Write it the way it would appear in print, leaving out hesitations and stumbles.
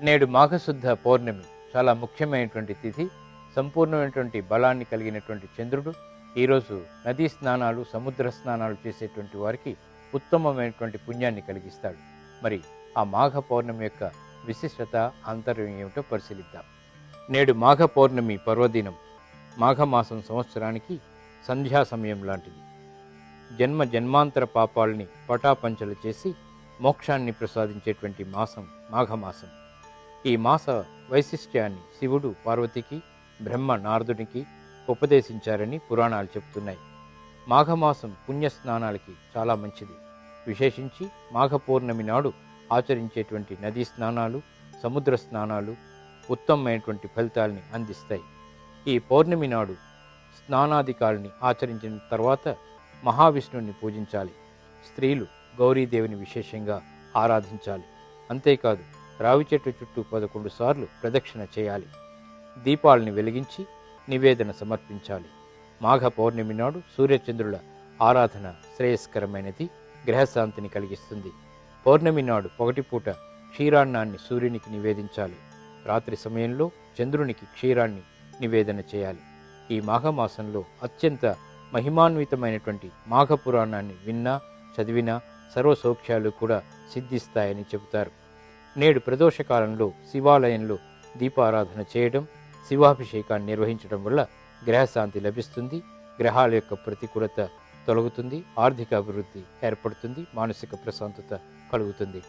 నేడు మాఘశుద్ధ పౌర్ణమి చాలా ముఖ్యమైనటువంటి తిథి. సంపూర్ణమైనటువంటి బలాన్ని కలిగినటువంటి చంద్రుడు ఈరోజు నదీ స్నానాలు, సముద్ర స్నానాలు చేసేటువంటి వారికి ఉత్తమమైనటువంటి పుణ్యాన్ని కలిగిస్తాడు. మరి ఆ మాఘ పౌర్ణమి యొక్క విశిష్టత, ఆంతర్యం ఏమిటో పరిశీలిద్దాం. నేడు మాఘ పౌర్ణమి పర్వదినం. మాఘమాసం సంవత్సరానికి సంధ్యా సమయం లాంటిది. జన్మ జన్మాంతర పాపాలని పటాపంచలు చేసి మోక్షాన్ని ప్రసాదించేటువంటి మాసం మాఘమాసం. ఈ మాస వైశిష్ట్యాన్ని శివుడు పార్వతికి, బ్రహ్మ నారదునికి ఉపదేశించారని పురాణాలు చెబుతున్నాయి. మాఘమాసం పుణ్యస్నానాలకి చాలా మంచిది. విశేషించి మాఘ పౌర్ణమి నాడు ఆచరించేటువంటి నదీ స్నానాలు, సముద్ర స్నానాలు ఉత్తమమైనటువంటి ఫలితాలని అందిస్తాయి. ఈ పౌర్ణమి నాడు స్నానాధికాలని ఆచరించిన తర్వాత మహావిష్ణువుని పూజించాలి. స్త్రీలు గౌరీదేవిని విశేషంగా ఆరాధించాలి. అంతేకాదు, రావి చెట్టు చుట్టూ 11 సార్లు ప్రదక్షిణ చేయాలి. దీపాలని వెలిగించి నివేదన సమర్పించాలి. మాఘ పౌర్ణమి నాడు సూర్యచంద్రుల ఆరాధన శ్రేయస్కరమైనది, గ్రహశాంతిని కలిగిస్తుంది. పౌర్ణమి నాడు పగటిపూట క్షీరాన్నాన్ని సూర్యునికి నివేదించాలి. రాత్రి సమయంలో చంద్రునికి క్షీరాన్ని నివేదన చేయాలి. ఈ మాఘమాసంలో అత్యంత మహిమాన్వితమైనటువంటి మాఘ పురాణాన్ని విన్నా, చదివినా సర్వసౌఖ్యాలు కూడా సిద్ధిస్తాయని చెబుతారు. నేడు ప్రదోషకాలంలో శివాలయంలో దీపారాధన చేయడం, శివాభిషేకాన్ని నిర్వహించడం వల్ల గ్రహశాంతి లభిస్తుంది. గ్రహాల యొక్క ప్రతికూలత తొలగుతుంది. ఆర్థిక అభివృద్ధి ఏర్పడుతుంది. మానసిక ప్రశాంతత కలుగుతుంది.